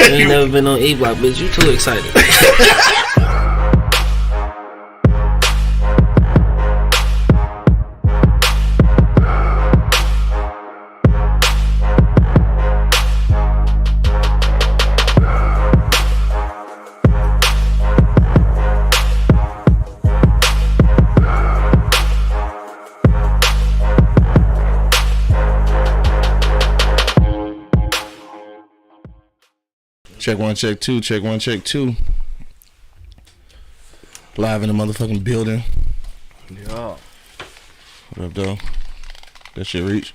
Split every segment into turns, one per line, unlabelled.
You ain't never been on E Block, bitch. You too excited.
Check one, check two, check one, check two. Live in the motherfucking building.
Yeah.
What up, though? That shit reach?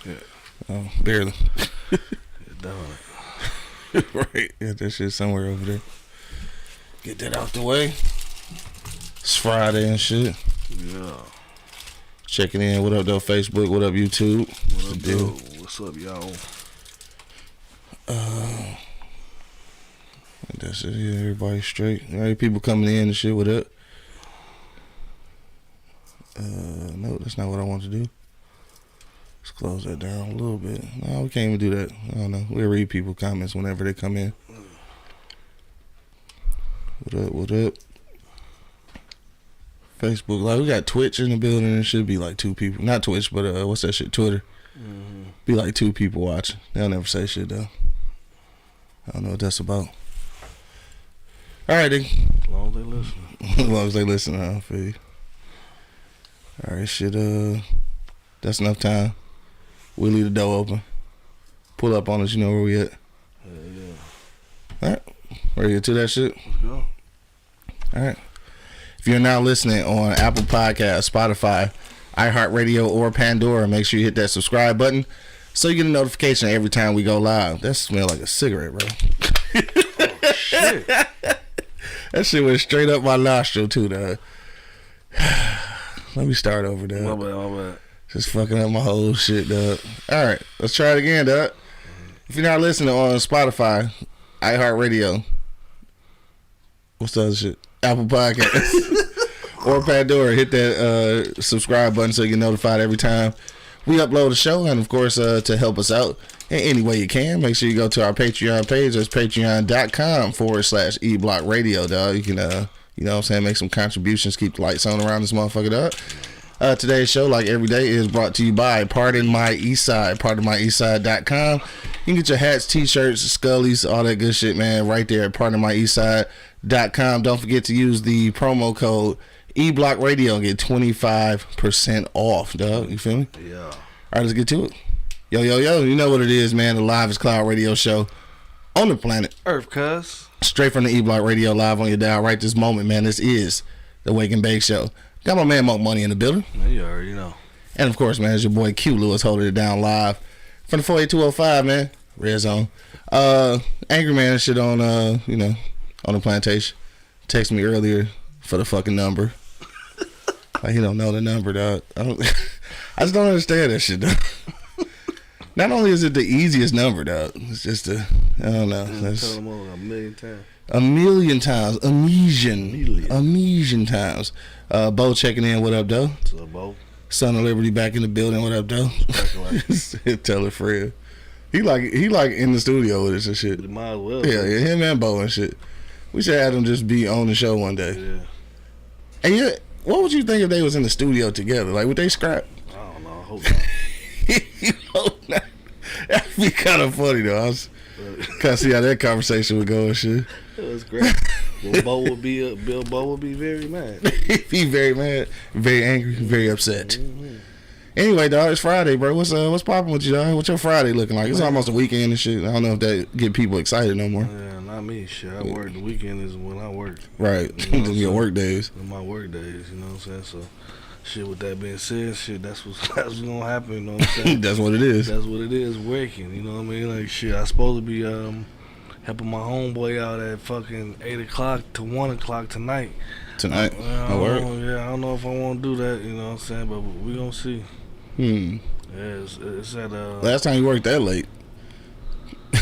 Yeah.
Oh, barely.
It done.
Right. Yeah, that shit somewhere over there. Get that out the way. It's Friday and shit.
Yeah.
Checking in. What up, though? Facebook. What up, YouTube?
What up, dude? What's up, y'all?
That's it. Yeah, everybody straight. All right, people coming in and shit. What up? No, that's not what I want to do. Let's close that down a little bit. No, we can't even do that. I don't know. We'll read people comments whenever they come in. What up? What up? Facebook. Like, we got Twitch in the building and it should be like 2 people. Not Twitch, but what's that shit? Twitter.
Mm-hmm.
Be like 2 people watching. They'll never say shit though. I don't know what that's about. All right, then.
As long as they listen.
As long as they listen, I feel you. All right, shit. That's enough time. We'll leave the door open. Pull up on us. You know where we at.
Yeah.
All right. Ready to get to that shit?
Let's go.
All right. If you're now listening on Apple Podcasts, Spotify, iHeartRadio, or Pandora, make sure you hit that subscribe button so you get a notification every time we go live. That smells like a cigarette, bro.
Oh, shit.
That shit went straight up my nostril, too, dog. Let me start over, dog.
My bad.
Just fucking up my whole shit, dog. All right, let's try it again, dog. If you're not listening on Spotify, iHeartRadio, what's the other shit? Apple Podcasts or Pandora, hit that subscribe button so you get notified every time we upload a show. And of course, to help us out in any way you can, make sure you go to our Patreon page. That's patreon.com/eblockradio, dog. You can, you know what I'm saying, make some contributions, keep the lights on around this motherfucker, dog. Today's show, like every day, is brought to you by Pardon My Eastside, pardonmyeastside.com. You can get your hats, t-shirts, scullies, all that good shit, man, right there at pardonmyeastside.com. Don't forget to use the promo code eblockradio and get 25% off, dog. You feel me?
Yeah.
All right, let's get to it. Yo, you know what it is, man. The Live Cloud Radio Show on the planet
Earth, cuz.
straight from the E-Block Radio, live on your dial right this moment, man. This is the Wake and Bake Show. Got my man Monk Money in the building.
Man, you already know.
And of course, man, it's your boy Q Lewis holding it down live from the 48205, man. Red Zone. Angry Man and shit on on the plantation. Text me earlier for the fucking number. Like, he don't know the number, dog. I just don't understand that shit, dog. Not only is it the easiest number, dog, it's just I don't know.
Tell them over 1,000,000 times.
A million times. A million times. Bo checking in. What up, though?
What's up, Bo?
Son of Liberty back in the building. What up, though? Tell a friend. He like in the studio with us and shit.
You might as well.
Yeah, him and Bo and shit. We should have them just be on the show one day.
Yeah.
And yeah, what would you think if they was in the studio together? Like, would they scrap?
I don't know. I hope not.
You hope not. That'd be kind of funny, though. I was kind of see how that conversation would go and shit.
That's great. Well, Bill Bo would be very mad.
He'd be very mad, very angry, very upset.
Mm-hmm.
Anyway, dog, it's Friday, bro. What's popping with you, dog? What's your Friday looking like? It's almost a weekend and shit. I don't know if that get people excited no more.
Yeah, not me. Shit, I work. The weekend is when I work.
Right.
You know
Your work days.
My work days, you know what I'm saying? So, shit, with that being said, shit, that's what's going to happen, you know what I'm saying?
That's what it is.
That's what it is, working, you know what I mean? Like, shit, I supposed to be helping my homeboy out at fucking 8 o'clock to 1 o'clock tonight.
Tonight?
I don't know if I want to do that, you know what I'm saying? But we going to see. Yeah, it's at
Last time you worked that late.
I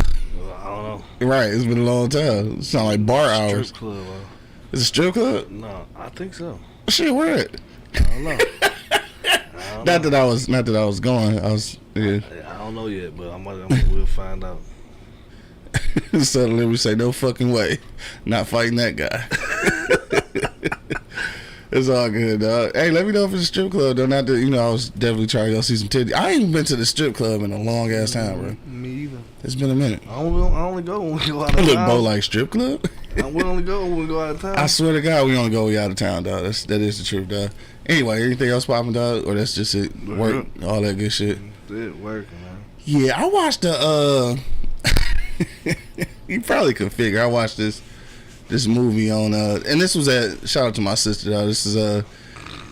don't know.
Right, it's been a long time. It sound like bar hours.
Strip club.
It's a strip club?
No, I think so.
Shit, where at?
I don't know.
Not that I was going. I was. Yeah.
I don't know yet, but we'll find out.
Suddenly we say, no fucking way. Not fighting that guy. It's all good, dog. Hey, let me know if it's a strip club, though. Not that, I was definitely trying to go see some titties. I ain't even been to the strip club in a long ass time, bro.
Me either.
It's been a minute.
I only go when we go out of town.
Look, Bo, like strip club?
We only go when we go out of town.
I swear to God, we only go when we out of town, dog. That is the truth, dog. Anyway, anything else popping, dog? Or that's just it? Work, all that good shit?
It working, man.
Yeah, I watched the, you probably could figure. I watched this movie on, and this was shout out to my sister, though. This is,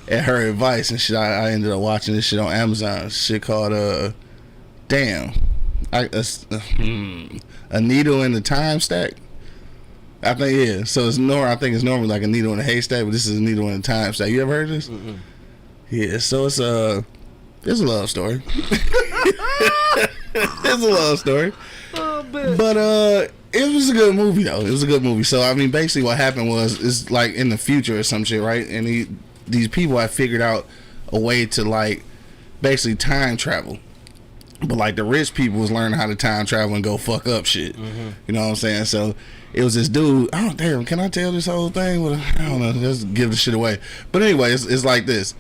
at her advice and shit. I ended up watching this shit on Amazon. Shit called, A Needle in the Time Stack. I think, yeah. So I think it's normally like a needle in a haystack, but this is a needle in a time stack. You ever heard of this?
Mm-mm.
Yeah. So it's a love story. It's a love story. But it was a good movie though. It was a good movie. So I mean, basically what happened was it's like in the future or some shit, right? And these people had figured out a way to like basically time travel. But like the rich people was learning how to time travel and go fuck up shit.
Mm-hmm.
You know what I'm saying? So it was this dude. Oh damn! Can I tell this whole thing? Well, I don't know. Let's give the shit away. But anyway, it's like this.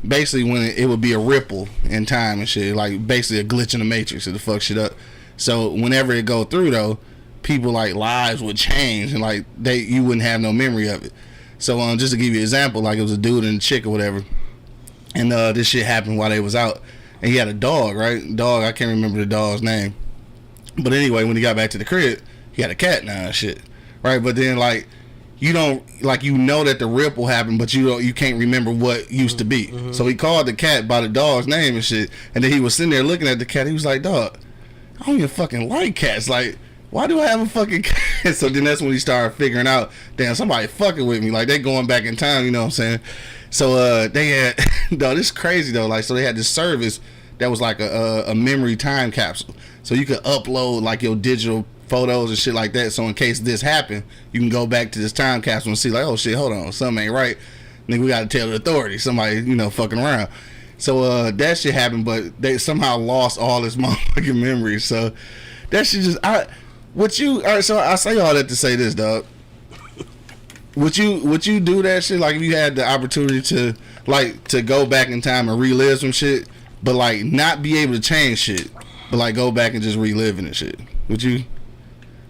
Basically, when it would be a ripple in time and shit, like basically a glitch in the matrix, it'll fuck shit up. So whenever it go through though, people like lives would change and like you wouldn't have no memory of it. So just to give you an example, like it was a dude and a chick or whatever, and this shit happened while they was out, and he had a dog, right? Dog, I can't remember the dog's name, but anyway, when he got back to the crib, he had a cat now and shit, right? But then like you don't like that the ripple happened, but you can't remember what used to be. Mm-hmm. So he called the cat by the dog's name and shit, and then he was sitting there looking at the cat. He was like, "Dog, I don't even fucking like cats. Like, why do I have a fucking cat?" So then that's when he started figuring out, damn, somebody fucking with me. Like they going back in time, you know what I'm saying? So they had, though, this is crazy though. Like, so they had this service that was like a memory time capsule. So you could upload like your digital photos and shit like that. So in case this happened, you can go back to this time capsule and see like, oh shit, hold on, something ain't right. Nigga, we gotta tell the authorities. Somebody, fucking around. So that shit happened, but they somehow lost all this motherfucking memories. So that shit just all right, so I say all that to say this, dog. Would you do that shit? Like if you had the opportunity to go back in time and relive some shit, but like not be able to change shit, but like go back and just reliving and shit. Would you?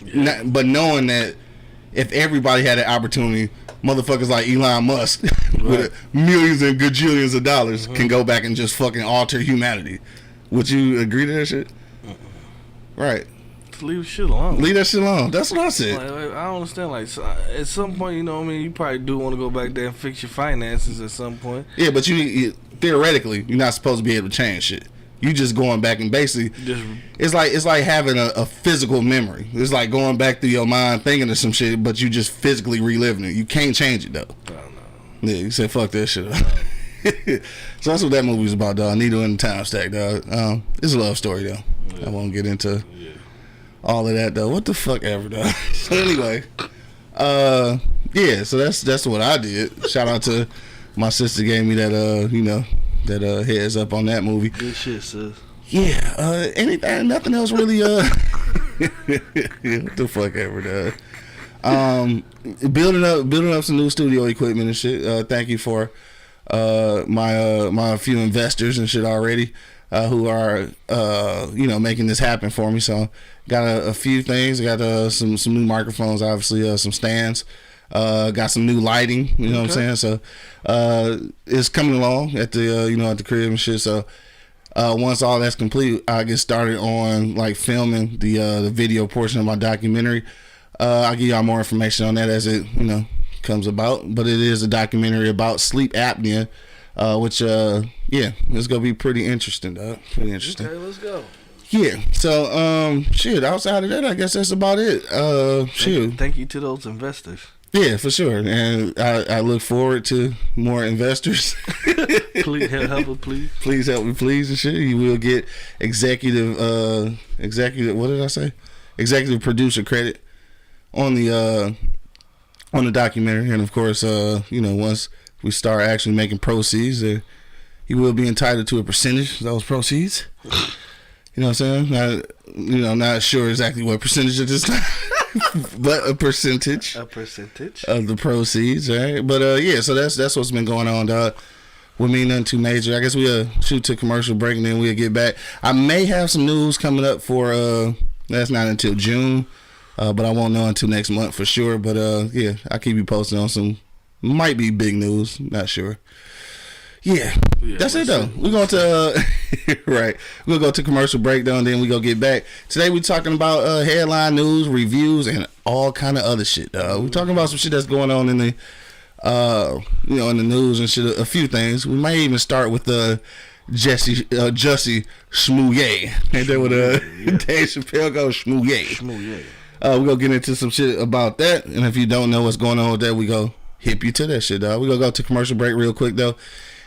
Yeah. But knowing that if everybody had the opportunity, motherfuckers like Elon Musk with millions and gajillions of dollars can go back and just fucking alter humanity. Would you agree to that shit? Right.
Just leave the shit alone.
Leave that shit alone. That's what I said.
Like, I don't understand. Like, so at some point, you know what I mean? You probably do want to go back there and fix your finances at some point.
Yeah, but you theoretically, you're not supposed to be able to change shit. You just going back and basically, it's like having a physical memory. It's like going back through your mind thinking of some shit, but you just physically reliving it. You can't change it though. Oh, no. Yeah, you said fuck that shit up. So that's what that movie was about, dog. Needle in the Time Stack, dog. It's a love story though. Yeah. I won't get into all of that though. What the fuck ever, dog. So anyway, yeah. So that's what I did. Shout out to my sister, gave me that that heads up on that movie.
Good shit, sis.
Yeah, nothing else really. What the fuck ever, dog. Building up some new studio equipment and shit. Thank you for my few investors and shit already, who are making this happen for me. So got a few things. I got some new microphones, obviously, some stands. Got some new lighting, you know what I'm saying? So it's coming along at the at the crib and shit. So once all that's complete, I get started on like filming the video portion of my documentary. I'll give y'all more information on that as it comes about. But it is a documentary about sleep apnea, which it's gonna be pretty interesting, dog. Pretty interesting.
Okay, let's go.
Yeah. So shit. Outside of that, I guess that's about it.
Thank you to those investors.
Yeah, for sure, and I look forward to more investors.
Please help me, please.
Please help me, please, and shit. You will get executive. What did I say? Executive producer credit on the documentary, and of course, once we start actually making proceeds, you will be entitled to a percentage of those proceeds. You know what I'm saying? not sure exactly what percentage at this time, but a percentage.
A percentage
of the proceeds, right? But yeah, so that's what's been going on, dog. With me, nothing too major. I guess we'll shoot to commercial break and then we'll get back. I may have some news coming up for that's not until June, but I won't know until next month for sure. But yeah, I'll keep you posted on some might be big news, not sure. Yeah, that's it though. We're going to right. We'll go to commercial break though, and then we go get back. Today we're talking about headline news, reviews, and all kind of other shit. We're talking about some shit that's going on in the in the news and shit. A few things. We might even start with Jussie Schmooye. Ain't that what Dave Chappelle goes? Schmooye. We're gonna get into some shit about that, and if you don't know what's going on with that, we go hip you to that shit, dog. We're gonna go to commercial break real quick though.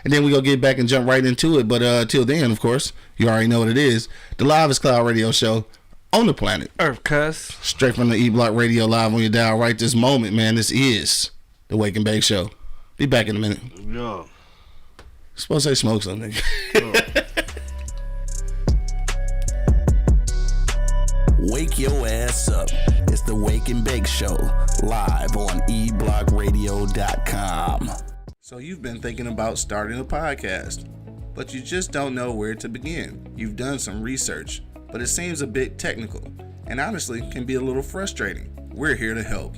And then we go get back and jump right into it. But till then, of course, you already know what it is. The Livest Cloud Radio Show on the planet
Earth, cuz.
Straight from the E-Block Radio live on your dial right this moment, man. This is the Wake and Bake Show. Be back in a minute.
Yeah.
Supposed to say smoke something.
Wake your ass up. It's the Wake and Bake Show live on eblockradio.com.
So you've been thinking about starting a podcast, but you just don't know where to begin. You've done some research, but it seems a bit technical and honestly can be a little frustrating. We're here to help.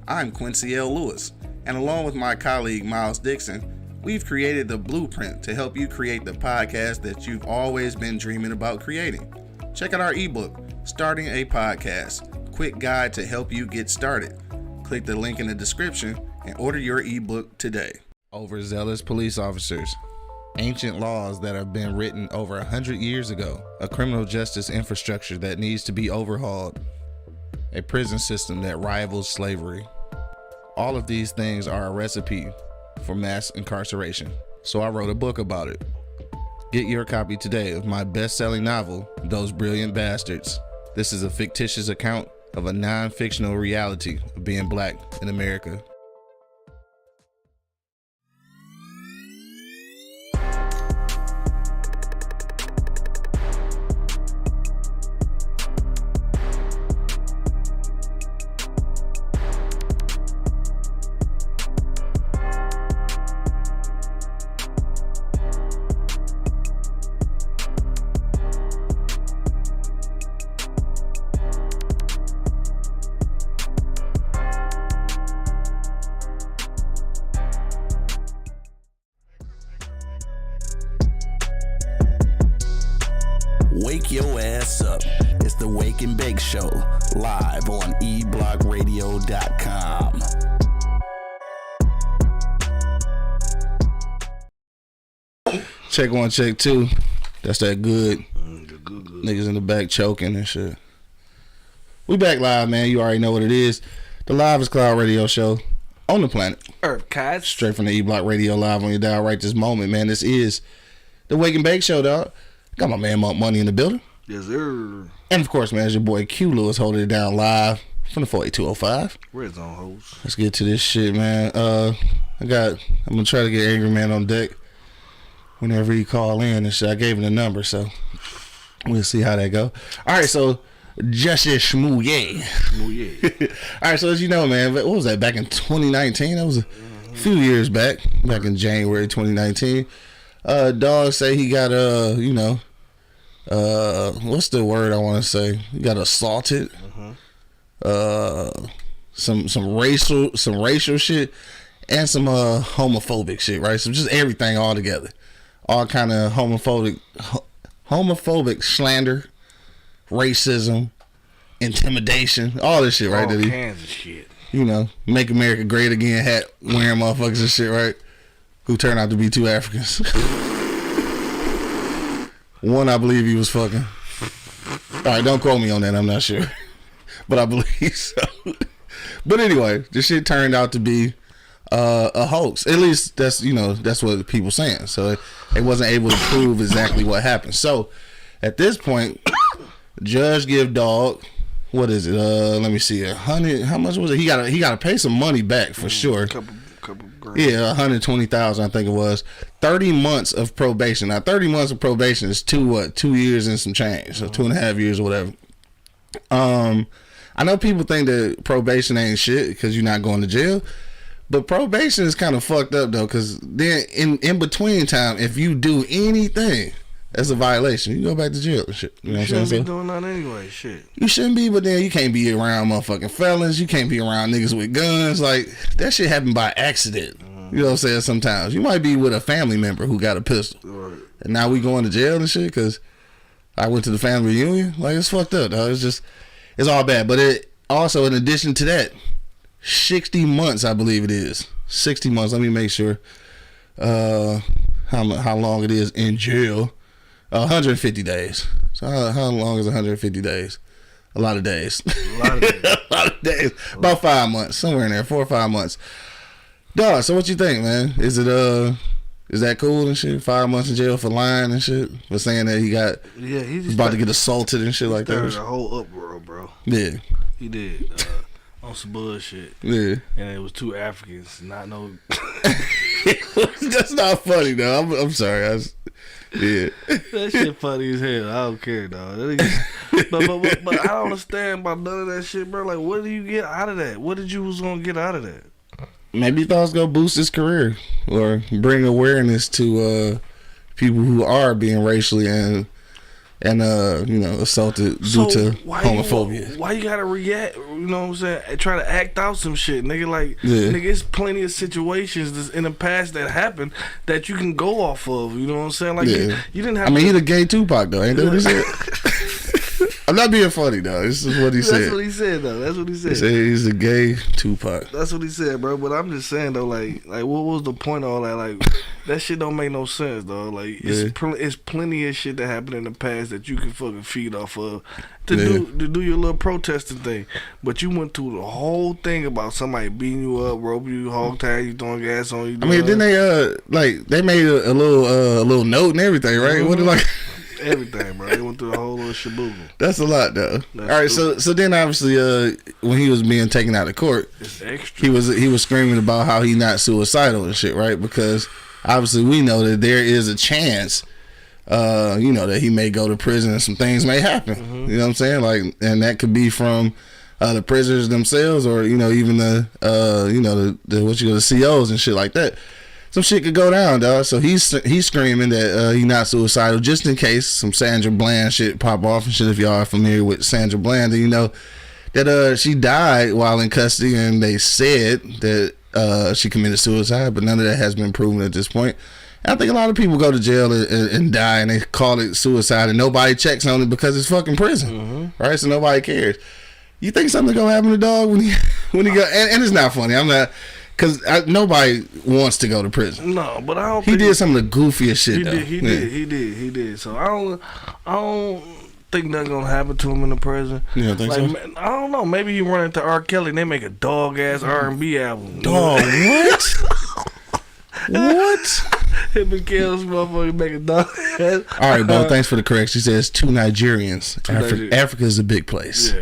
I'm Quincy L. Lewis, and along with my colleague Miles Dixon, we've created the blueprint to help you create the podcast that you've always been dreaming about creating. Check out our ebook, Starting a Podcast, quick guide to help you get started. Click the link in the description and order your ebook today. Overzealous police officers, ancient laws that have been written over 100 years ago, a criminal justice infrastructure that needs to be overhauled, a prison system that rivals slavery. All of these things are a recipe for mass incarceration. So I wrote a book about it. Get your copy today of my best-selling novel, Those Brilliant Bastards. This is a fictitious account of a non-fictional reality of being black in America.
Wake your ass up. It's the Wake and Bake Show, live on eblockradio.com.
Check one, check two. That's that good. Niggas in the back choking and shit. We back live, man. You already know what it is. The Livest Cloud Radio Show on the planet
Earth, cuz.
Straight from the E-Block Radio live on your dial right this moment, man. This is the Wake and Bake Show, dog. Got my man Monk Money in the building.
Yes, sir.
And of course, man, it's your boy Q Lewis holding it down live from the 48205.
Red Zone host.
Let's get to this shit, man. I'm gonna try to get Angry Man on deck whenever he call in and shit. I gave him the number, so we'll see how that go. All right, so Jussie Schmooye. All right, so as you know, man, what was that, back in 2019? That was a few years back in January 2019. Dog say he got what's the word I want to say? He got assaulted. Some racial shit and some homophobic shit, right? So just everything all together, all kind of homophobic slander, racism, intimidation, all this shit, right?
All
That
kinds of shit.
Make America Great Again hat wearing motherfuckers and shit, right? Who turned out to be two Africans. One, I believe he was fucking. All right, don't quote me on that. I'm not sure, but I believe so. But anyway, this shit turned out to be a hoax. At least that's what people saying. So they wasn't able to prove exactly what happened. So at this point, judge give dog, what is it? Let me see, 100. How much was it? He got to pay some money back for sure.
Couple grand.
Yeah, 120,000, I think it was. 30 months of probation. Now, 30 months of probation is 2 years and some change, so 2.5 years or whatever. I know people think that probation ain't shit because you're not going to jail, but probation is kind of fucked up though, because then in between time, if you do anything that's a violation, you go back to jail and shit. You know what I'm saying?
Be doing that anyway, shit.
You shouldn't be, but then you can't be around motherfucking felons. You can't be around niggas with guns. Like, that shit happened by accident. You know what I'm saying? Sometimes you might be with a family member who got a pistol,
Right.
and now we going to jail and shit because I went to the family reunion. Like, it's fucked up, dog. It's all bad. But it also, in addition to that, 60 months, I believe it is. 60 months. Let me make sure how long it is in jail. 150 days. So how long is 150 days? A lot of days.
A lot of days.
A lot of days. About 5 months. Somewhere in there. 4 or 5 months. Dog, so what you think, man? Is that cool and shit? 5 months in jail for lying and shit? For saying that he's about to get assaulted and shit like that?
There's a whole uproar, bro.
Yeah.
He did. On some bullshit.
Yeah.
And it was 2 Africans, not no...
That's not funny, though. I'm sorry. Yeah.
That shit funny as hell. I don't care, dog. But I don't understand about none of that shit, bro. Like, what do you get out of that? What did you was gonna get out of that?
Maybe he thought it was gonna boost his career or bring awareness to people who are being racially and assaulted due to homophobia.
Why you gotta react? You know what I'm saying? And try to act out some shit, nigga. Like, nigga, it's plenty of situations that's in the past that happened that you can go off of. You know what I'm saying? Like, you didn't have.
I mean, he the gay Tupac though, ain't that what he said? I'm not being funny though. This is what he said.
That's what he said though. That's what he said.
He said he's a gay Tupac.
That's what he said, bro. But I'm just saying though, like what was the point of all that? Like, that shit don't make no sense, though. Like, it's plenty of shit that happened in the past that you can fucking feed off of to do your little protesting thing. But you went through the whole thing about somebody beating you up, roping you, hog tag you, throwing gas on you.
I mean, then they made a little note and everything, right?
Mm-hmm.
What like.
Everything, bro. They went through the whole little shaboodle.
That's a lot, though. All right, so then obviously, when he was being taken out of court,
it's extra.
He was screaming about how he not suicidal and shit, right? Because obviously we know that there is a chance, that he may go to prison and some things may happen. Mm-hmm. You know what I'm saying? Like, and that could be from the prisoners themselves, or even the COs and shit like that. Some shit could go down, dog. So he's screaming that he's not suicidal, just in case some Sandra Bland shit pop off and shit. If y'all are familiar with Sandra Bland, then you know that she died while in custody, and they said that she committed suicide, but none of that has been proven at this point. And I think a lot of people go to jail and die, and they call it suicide, and nobody checks on it because it's fucking prison, right? So nobody cares. You think something gonna happen to dog when he go? And it's not funny. I'm not. Because nobody wants to go to prison.
No, but I don't.
He did some of the goofiest shit.
He did. So I don't think nothing gonna happen to him in the prison.
You don't think so?
I don't know. Maybe he run into R. Kelly and they make a dog ass R&B album.
Dog, what? What?
Him and Kel's motherfucker make a dog ass.
All right, Bo. Thanks for the correction. She says 2 Nigerians. Africa's a big place.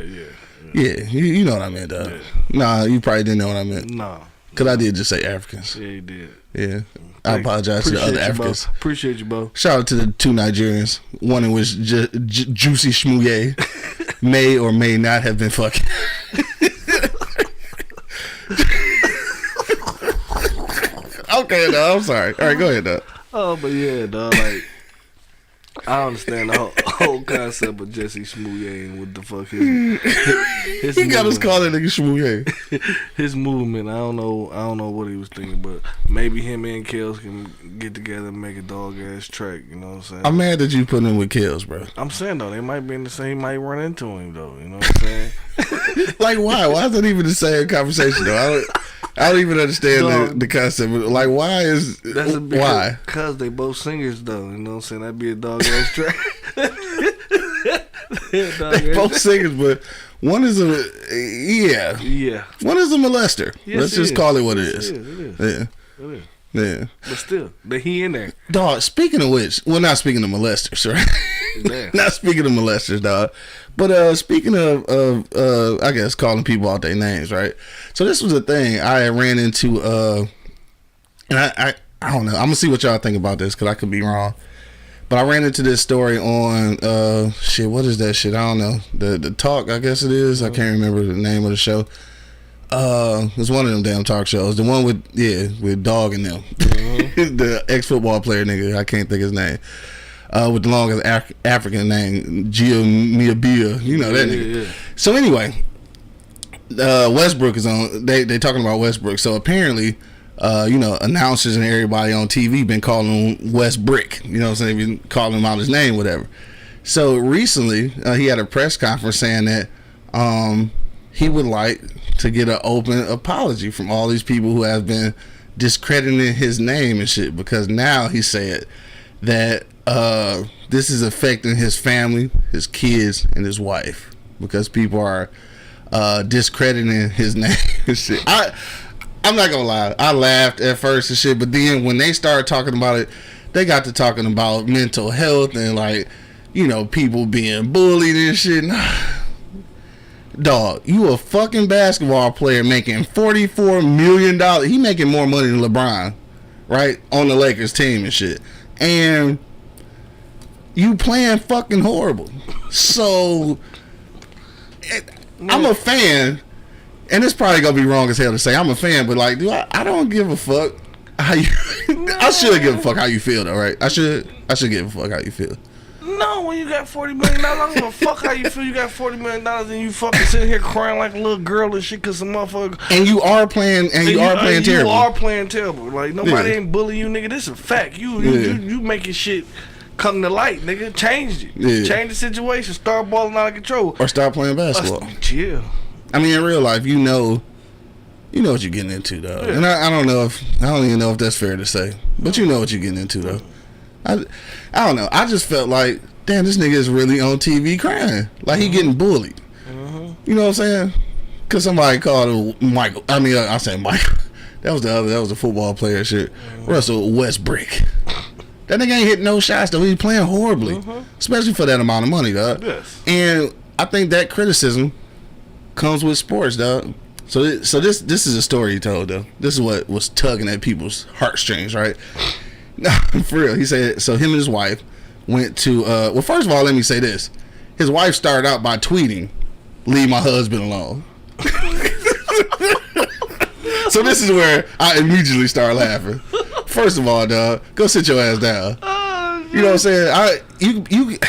Yeah. You know what I meant, though. Yeah. Nah, you probably didn't know what I meant.
No.
Because I did just say Africans.
Yeah, you did.
Yeah. I apologize to the other Africans.
Appreciate you, Bo.
Shout out to the 2 Nigerians. One in which Juicy Shmouye may or may not have been fucking. Okay, no, I'm sorry. All right, go ahead, dog.
Oh, but yeah, dog, like, I understand the whole concept of Jesse Smouye and what the fuck his
he got us calling nigga Smouye.
His movement, I don't know what he was thinking, but maybe him and Kels can get together and make a dog ass track. You know what I'm saying?
I'm mad that you put him with Kels, bro.
I'm saying though, they might be in the same. Might run into him though. You know what I'm saying?
Like why? Why is that even the same conversation though? I don't even understand the concept. Like, why is why?
Because they both singers, though. You know what I'm saying? That'd be a dog ass track.
They both singers, but one is a one is a molester.
Yes,
let's just call it what it is.
It is.
Yeah.
It is.
Yeah.
But still, he in there.
Dog, speaking of which, well, not speaking of molesters, right? Not speaking of molesters, dog. But speaking of I guess calling people out their names, right? So this was a thing I ran into, and I don't know. I'm gonna see what y'all think about this because I could be wrong. But I ran into this story on shit. What is that shit? I don't know. The Talk, I guess it is. I can't remember the name of the show. It's one of them damn talk shows. The one with Dog and them. The ex-football player nigga. I can't think his name. With the longest African name, Gia Bia. You know that nigga. Yeah. So anyway, Westbrook is on. They talking about Westbrook. So apparently, announcers and everybody on TV been calling him West Brick. You know what I'm saying? Been calling him out his name, whatever. So recently, he had a press conference saying that he would like to get an open apology from all these people who have been discrediting his name and shit, because now he said that this is affecting his family, his kids, and his wife, because people are discrediting his name and shit. I'm not gonna lie, I laughed at first and shit, but then when they started talking about it, they got to talking about mental health and like, people being bullied and shit. Dog, you a fucking basketball player making $44 million. He making more money than LeBron, right? On the Lakers team and shit. And you playing fucking horrible. So, I'm a fan, and it's probably gonna be wrong as hell to say I'm a fan, but like, dude, I don't give a fuck how you. I should give a fuck how you feel, though, right? I should give a fuck how you feel.
No, when you got $40 million, I don't give a fuck how you feel. You got $40 million and you fucking sitting here crying like a little girl and shit because some motherfucker.
And you are playing, terrible.
You are playing terrible. Like nobody ain't bullying you, nigga. This is a fact. You making shit come to light, nigga. Change it.
Yeah.
Change the situation. Start balling out of control.
Or start playing basketball.
Chill.
I mean, in real life, you know what you're getting into, though. Yeah. And I don't even know if that's fair to say, but you know what you're getting into, though. I don't know. I just felt like, damn, this nigga is really on TV crying. Like he getting bullied. You know what I'm saying? Because somebody called him Michael. I mean, I said Michael. That was the football player shit. Russell Westbrook. That nigga ain't hitting no shots, though. He's playing horribly. Especially for that amount of money, dog.
Yes.
And I think that criticism comes with sports, dog. So this is a story he told, though. This is what was tugging at people's heartstrings, right? No, for real. He said, so him and his wife went to, well, first of all, let me say this. His wife started out by tweeting, "Leave my husband alone." So this is where I immediately start laughing. First of all, dog, go sit your ass down. You know what I'm saying?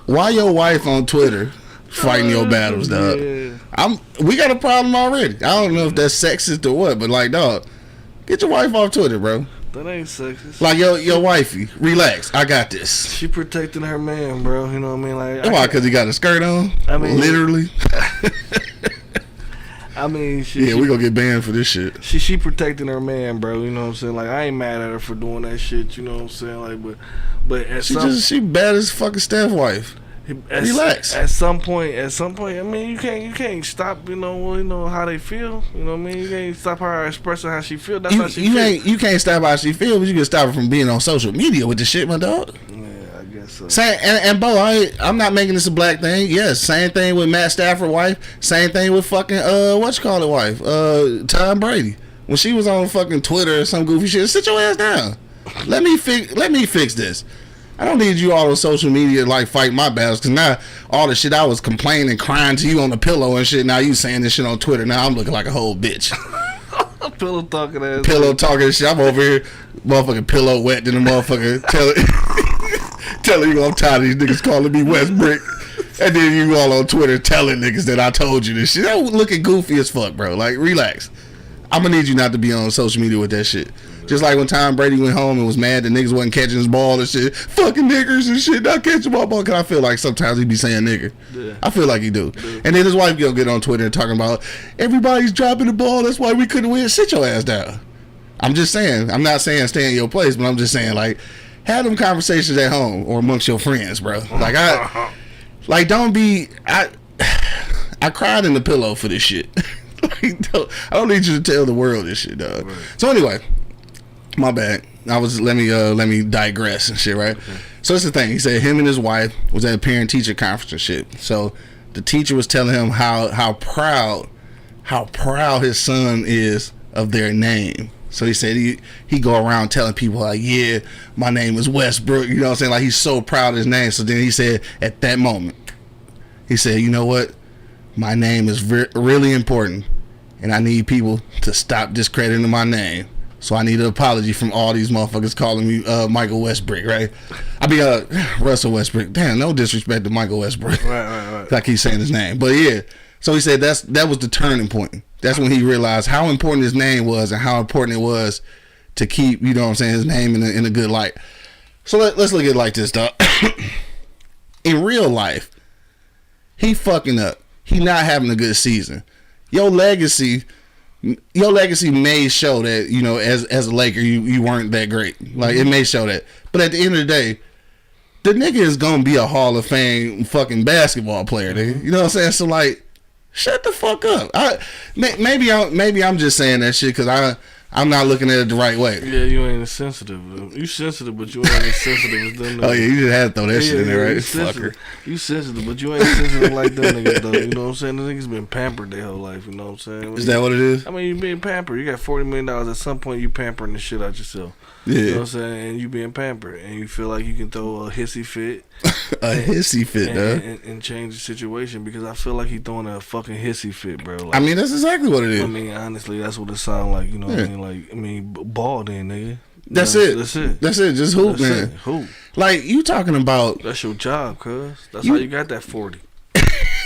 Why your wife on Twitter fighting your battles, dog? Yeah. We got a problem already. I don't know if that's sexist or what, but like, dog, get your wife off Twitter, bro.
That ain't sexist.
Like, your wifey, relax. I got this.
She protecting her man, bro. You know what I mean? Like,
why? Because he got a skirt on? I mean, literally.
I mean,
we gonna get banned for this shit.
She protecting her man, bro. You know what I'm saying? Like, I ain't mad at her for doing that shit. You know what I'm saying? Like, but at
she bad as fucking Steph's wife. Relax.
At some point, I mean, you can't stop. You know how they feel. You know what I mean? You can't stop her expressing how she feel. That's how she feel.
You can't stop how she feel, but you can stop her from being on social media with the shit, my dog.
Yeah, I guess so.
And Bo, I'm not making this a black thing. Yes, same thing with Matt Stafford wife. Same thing with fucking wife. Tom Brady. When she was on fucking Twitter or some goofy shit, sit your ass down. Let me fix this. I don't need you all on social media to like fight my battles, because now all the shit I was complaining, crying to you on the pillow and shit, now you saying this shit on Twitter. Now I'm looking like a whole bitch.
Pillow talking ass.
Pillow talking shit. I'm over here, motherfucking pillow wet than a motherfucker telling you I'm tired of these niggas calling me Westbrook. And then you all on Twitter telling niggas that I told you this shit. That looking goofy as fuck, bro. Like, relax. I'm gonna need you not to be on social media with that shit. Just like when Tom Brady went home and was mad that niggas wasn't catching his ball and shit. Fucking niggers and shit, not catching my ball. Cause I feel like sometimes he be saying nigger. Yeah. I feel like he do. Yeah. And then his wife gonna get on Twitter and talking about everybody's dropping the ball, that's why we couldn't win. Sit your ass down. I'm just saying. I'm not saying stay in your place, but I'm just saying, like, have them conversations at home or amongst your friends, bro. Like, don't be. I cried in the pillow for this shit. I don't need you to tell the world this shit, dog. Right. So anyway, my bad. Let me digress and shit, right? Okay. So that's the thing. He said him and his wife was at a parent teacher conference and shit. So the teacher was telling him how proud his son is of their name. So he said he go around telling people like, yeah, my name is Westbrook. You know what I'm saying? Like, he's so proud of his name. So then he said at that moment, he said, you know what? My name is really important, and I need people to stop discrediting my name. So I need an apology from all these motherfuckers calling me Michael Westbrook, right? I mean, Russell Westbrook. Damn, no disrespect to Michael Westbrook.
Right.
I keep saying his name. But yeah, so he said that was the turning point. That's when he realized how important his name was and how important it was to keep, you know what I'm saying, his name in a good light. So let's look at it like this, dog. In real life, he fucking up. He not having a good season. Your legacy may show that, you know, as a Laker, you weren't that great. Like, it may show that. But at the end of the day, the nigga is gonna be a Hall of Fame fucking basketball player, nigga. You know what I'm saying? So, like, shut the fuck up. Maybe I'm just saying that shit because I'm not looking at it the right way.
Yeah, you ain't as sensitive. You sensitive, but you ain't as sensitive as them niggas.
Oh yeah, you just had to throw that shit in there, right? Fucker.
You sensitive, but you ain't sensitive like them niggas though. You know what I'm saying? The niggas been pampered their whole life. You know what I'm saying?
Is that what it is?
I mean, you being pampered. You got $40 million. At some point, you pampering the shit out yourself.
Yeah.
You know what I'm saying? And you being pampered, and you feel like you can throw a hissy fit.
Hissy fit,
and change the situation, because I feel like he throwing a fucking hissy fit, bro. Like,
I mean, that's exactly what it is.
I mean, honestly, that's what it sound like. You know what I mean? Like, I mean, ball then, nigga.
That's
it.
That's it. Just hoop,
that's
man.
It. Hoop.
Like, you talking about...
That's your job, cuz. That's how you got that 40.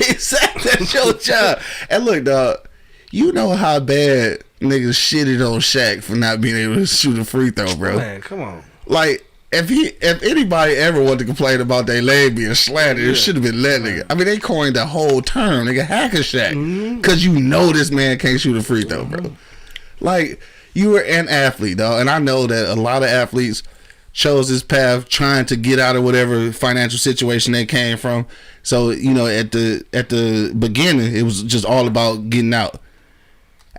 Exactly. That's your job. And look, dog, you know how bad niggas shitted on Shaq for not being able to shoot a free throw, bro.
Man, come on.
Like, if anybody ever wanted to complain about their leg being slanted, it should have been that nigga. I mean, they coined the whole term, nigga, hacker Shaq. Because you know this man can't shoot a free throw, bro. Like, you were an athlete, dog. And I know that a lot of athletes chose this path trying to get out of whatever financial situation they came from. So, you know, at the beginning, it was just all about getting out.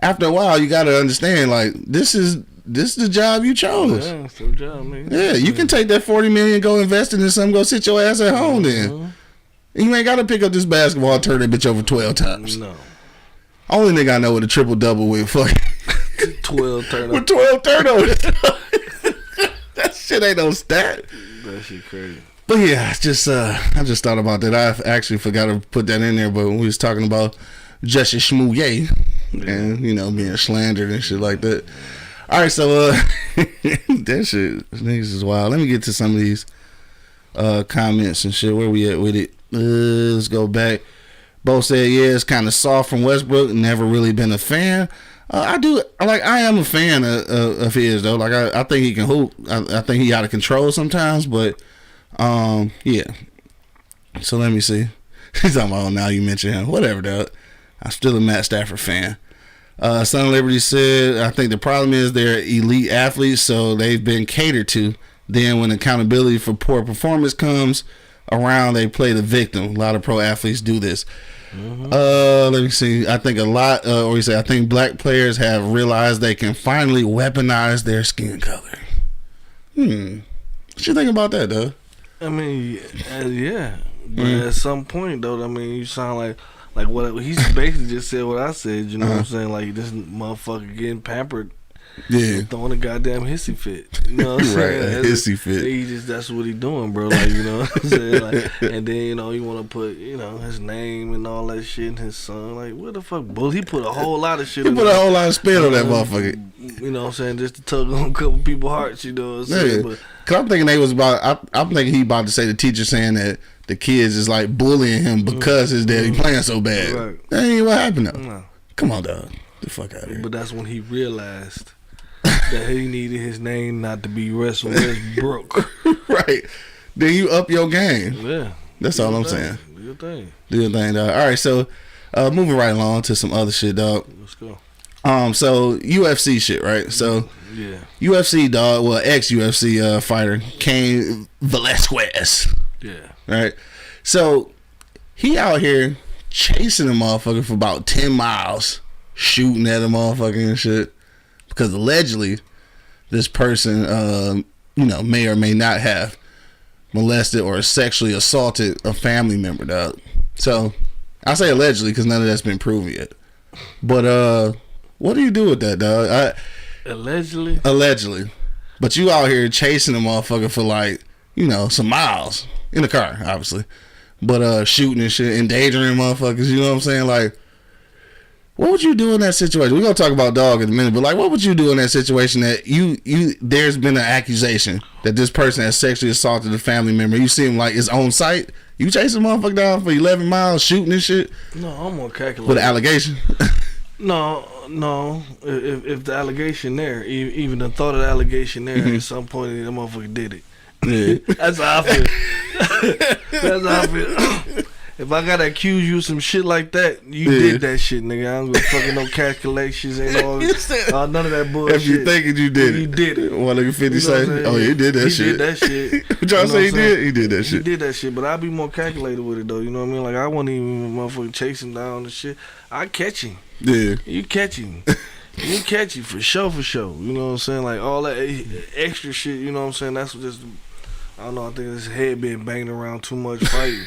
After a while, you got to understand, like, this is the job you chose.
Yeah, it's your job, man.
Yeah, you can take that $40 million, go invest in something, go sit your ass at home then. You ain't got to pick up this basketball and turn that bitch over 12 times.
No.
Only nigga I know with a triple-double with fucking
12 turnovers.
with 12 turnovers. That shit ain't no stat.
That shit crazy.
But yeah, I just thought about that. I actually forgot to put that in there, but when we was talking about Justice Schmouye and, you know, being slandered and shit like that. All right, so that shit, niggas is wild. Let me get to some of these comments and shit. Where we at with it? Let's go back. Bo said, yeah, it's kind of soft from Westbrook. Never really been a fan. I am a fan of his, though. Like, I think he can hoop. I think he out of control sometimes, but yeah. So let me see. He's talking about, now you mention him. Whatever, dog. I'm still a Matt Stafford fan. Son of Liberty said, I think the problem is they're elite athletes, so they've been catered to. Then when accountability for poor performance comes around, they play the victim. A lot of pro athletes do this. Let me see. I think I think black players have realized they can finally weaponize their skin color. What you think about that, though?
I mean, yeah. But at some point, though, I mean, you sound like what he's basically just said what I said, you know what I'm saying? Like, this motherfucker getting pampered, throwing a goddamn hissy fit. You know what I'm saying?
Right, a hissy fit.
That's what he doing, bro. Like, you know what I'm saying? Like, and then, you know, you want to put, you know, his name and all that shit and his son. Like, what the fuck, bull? He put a whole lot of shit
He put a whole lot of spin on that motherfucker.
You know what I'm saying? Just to tug on a couple people's hearts, you know what I'm saying?
Yeah. Cause I'm thinking I'm thinking he about to say the teacher saying that the kids is like bullying him because his daddy playing so bad. Right. That ain't what happened though. No. Come on, dog. Get the fuck out of here.
But that's when he realized that he needed his name not to be Russell Westbrook.
Right. Then you up your game.
Yeah.
That's all I'm saying.
Do your thing.
Do your thing, dog. All right, so moving right along to some other shit, dog.
Let's go.
So UFC shit, right? So
yeah,
UFC dog, well, ex-UFC fighter Cain Velasquez.
Yeah.
Right. So he out here chasing a motherfucker for about 10 miles, shooting at a motherfucker and shit, because allegedly this person, you know, may or may not have molested or sexually assaulted a family member, dog. So I say allegedly because none of that's been proven yet. But what do you do with that, dog? Allegedly. But you out here chasing a motherfucker for like, you know, some miles in the car, obviously. But shooting and shit, endangering motherfuckers, you know what I'm saying? Like, what would you do in that situation? We're gonna talk about dog in a minute, but like, what would you do in that situation that you there's been an accusation that this person has sexually assaulted a family member? You see him like his own site. You chase a motherfucker down for 11 miles shooting and shit?
No, I'm gonna calculate.
With an allegation?
No. If the allegation there, even the thought of the allegation there, at some point, the motherfucker did it.
Yeah.
That's how I feel. That's how I feel. If I gotta accuse you of some shit like that, you did that shit, nigga. I don't give a fucking no cash collections and all none of that bullshit.
If you thinking you did it.
You did it.
One nigga 50 say, oh, he did that shit.
He did that shit.
What y'all say he did? He did that shit.
He did that shit, but I'll be more calculated with it, though. You know what I mean? Like, I wouldn't even motherfucking chase him down and shit. I catch him.
Yeah.
You catch him. You catch him for sure. You know what I'm saying? Like, all that extra shit, you know what I'm saying? That's what just, I don't know, I think his head been banging around too much fighting.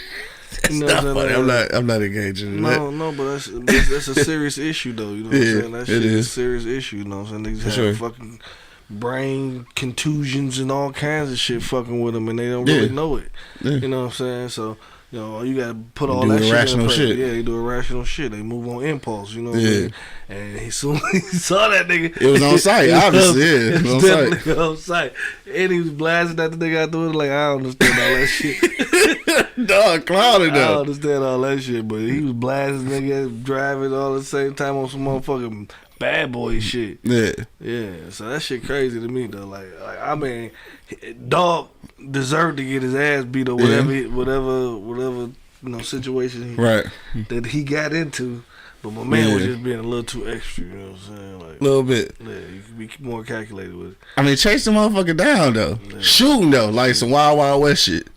You know not funny. I'm not engaging in that.
No, but that's a serious issue though. You know what I'm saying? That shit is a serious issue. You know what I'm saying? Niggas have fucking brain contusions and all kinds of shit fucking with them, and they don't really know it. Yeah. You know what I'm saying? So, you know, you gotta put all that shit in place. Yeah, they do irrational shit. They move on impulse. You know what I mean? And he soon he saw that nigga.
It was on site, obviously. Yeah,
it was definitely on site. And he was blasting at the nigga out the window like, I don't understand all that shit.
Dog, clouded though.
I don't understand all that shit, but he was blasting nigga driving all at the same time on some motherfucking bad boy shit. Yeah. So that shit crazy to me though. Like I mean, dog deserved to get his ass beat or whatever, you know, situation that he got into. But my man was just being a little too extra, you know what I'm saying? Like,
a little bit.
Yeah, you can be more calculated with it.
I mean, chase the motherfucker down though. Yeah. Shooting though, like some Wild Wild West shit.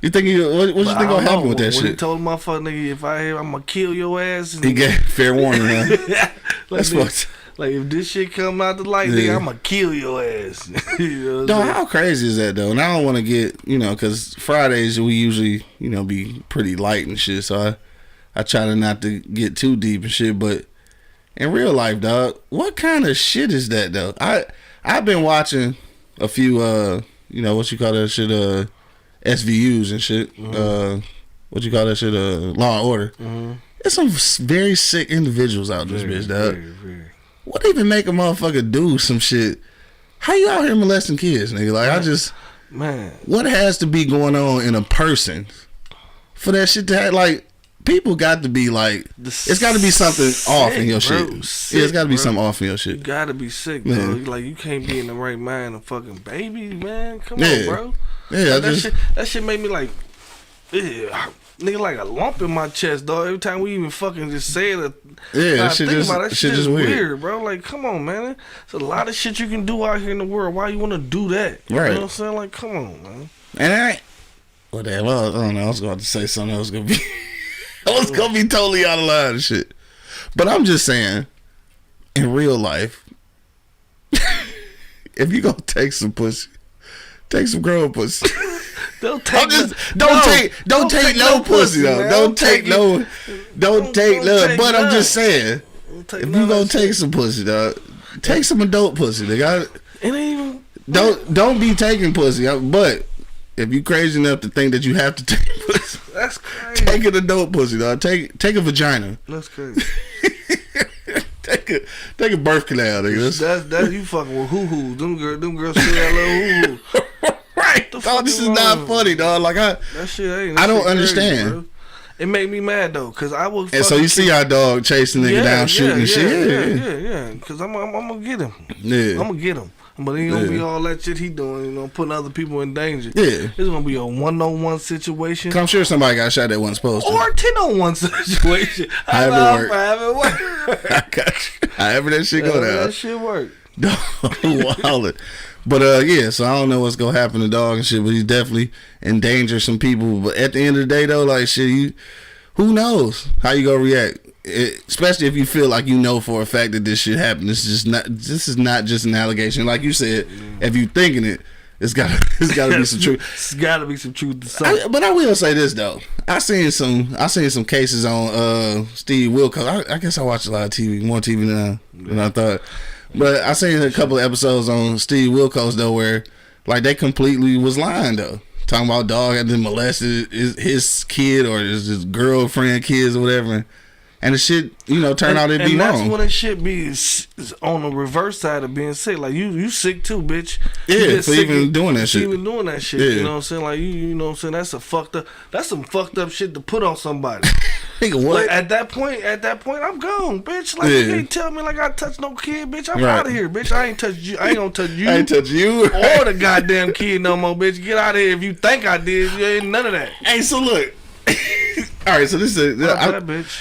You think what you think gonna happen with that shit?
When he told my fuck nigga, if I hear I'm gonna kill your ass.
He gave fair warning, huh? That's fucked.
Like if this shit come out the light, nigga, I'm gonna kill your ass. You know
dog, how crazy is that though? And I don't want to get, you know, because Fridays we usually, you know, be pretty light and shit. So I try to not to get too deep and shit. But in real life, dog, what kind of shit is that though? I've been watching a few, you know, what you call that shit, SVUs and shit. Mm-hmm. What you call that shit? Law and Order. Mm-hmm. There's some very sick individuals out this bitch, dog. Very. What even make a motherfucker do some shit? How you out here molesting kids, nigga? Like
man,
what has to be going on in a person for that shit to have, like, people got to be like, it's got to be something off in your shit. Sick, it's got to be something off in your shit.
You got to be sick, bro. Like, you can't be in the right mind of fucking baby, man. Come on, bro.
Yeah,
like, that shit made me like, nigga, like a lump in my chest, dog. Every time we even fucking just say it,
that shit just weird,
bro. Like, come on, man. There's a lot of shit you can do out here in the world. Why you want to do that? You know what I'm saying? Like, come on, man.
And whatever. I don't know. I was going to say something that was going to be, I was going to be totally out of line and shit. But I'm just saying, in real life, if you gonna take some pussy, take some girl pussy.
Don't take no
pussy though. Don't take no. But I'm just saying, if you gonna take some pussy, dog, take some adult pussy. Don't be taking pussy. But if you crazy enough to think that you have to take pussy,
that's crazy.
Take an adult pussy, dog. Take a vagina.
That's crazy.
Take a birth canal, nigga.
That's you fucking with hoo-hoo. Them girls still got little hoo-hoo.
Right. Dog, this is not funny, dog. Like
that shit ain't.
I don't understand.
Crazy, it made me mad though, cause I was.
And so you see our dog chasing nigga down, shooting shit.
Yeah. Cause I'm gonna get him.
Yeah.
I'm gonna get him. But he gonna be all that shit he doing, you know, putting other people in danger.
Yeah.
It's gonna be a 1-on-1 situation.
I'm sure somebody got shot that wasn't supposed to.
Or a 10-on-1 situation.
However
it work.
I got you. However that shit go down.
That shit work.
Wildin'. But so I don't know what's gonna happen to dog and shit, but he's definitely endangered some people. But at the end of the day though, like shit, who knows how you gonna react? Especially if you feel like you know for a fact that this shit happened. This is not just an allegation. Like you said, if you thinking it's gotta be some truth.
It's gotta be some truth to say.
But I will say this though. I seen some cases on Steve Wilkos. I guess I watch a lot of TV, more TV now than I thought. But I seen a couple of episodes on Steve Wilkos though where like they completely was lying though. Talking about dog had been molested his kid or his girlfriend kids or whatever. And the shit, turned out it be wrong.
And that's when it should be on the reverse side of being sick. Like, you sick too, bitch.
Yeah, for even doing that shit.
Even doing that shit,
yeah.
You know what I'm saying? Like, you know what I'm saying? That's some fucked up shit to put on somebody.
Nigga, what?
Like, at that point, I'm gone, bitch. Like, you can't tell me like I touched no kid, bitch. I'm out of here, bitch. I ain't touched you. I ain't gonna touch you.
I ain't touch you.
Or the goddamn kid no more, bitch. Get out of here if you think I did. You ain't none of that.
Hey, so look. All right, so this is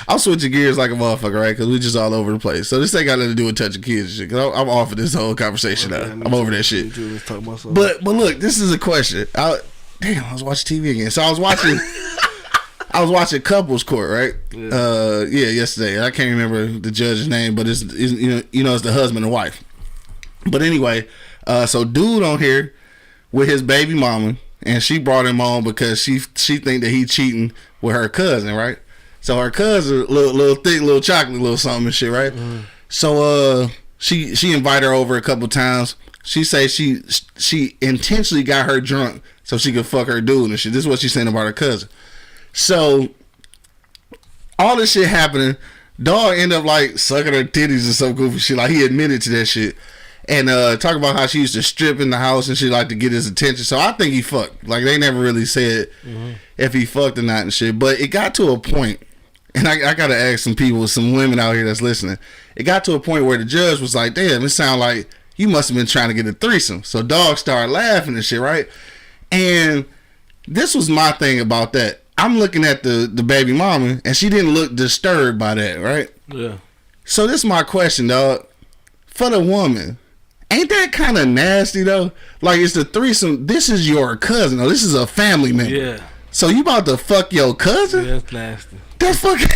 I'll switch your gears like a motherfucker, right? Because we just all over the place. So this ain't got nothing to do with touching kids and shit. Cause I'm off of this whole conversation now. I'm over that shit.
Let's talk about something.
But look, this is a question. I was watching TV again. So I was watching Couples Court, right? Yeah. Yesterday. I can't remember the judge's name, but it's it's the husband and wife. But anyway, so dude on here with his baby mama. And she brought him on because she think that he cheating with her cousin, right? So her cousin, little thick, little chocolate, little something and shit, right? Mm. So she invited her over a couple times. She say she intentionally got her drunk so she could fuck her dude and shit. This is what she's saying about her cousin. So all this shit happening, dog end up like sucking her titties or some goofy shit. Like he admitted to that shit. And talk about how she used to strip in the house and she like to get his attention. So I think he fucked. Like they never really said if he fucked or not and shit. But it got to a point, and I gotta ask some people, some women out here that's listening. It got to a point where the judge was like, "Damn, it sound like you must have been trying to get a threesome." So dog started laughing and shit, right? And this was my thing about that. I'm looking at the baby mama, and she didn't look disturbed by that, right?
Yeah.
So this is my question, dog. For the woman. Ain't that kind of nasty though? Like it's the threesome. This is your cousin. Or this is a family member.
Yeah.
So you about to fuck your cousin?
Yeah, that's nasty.
That's fucking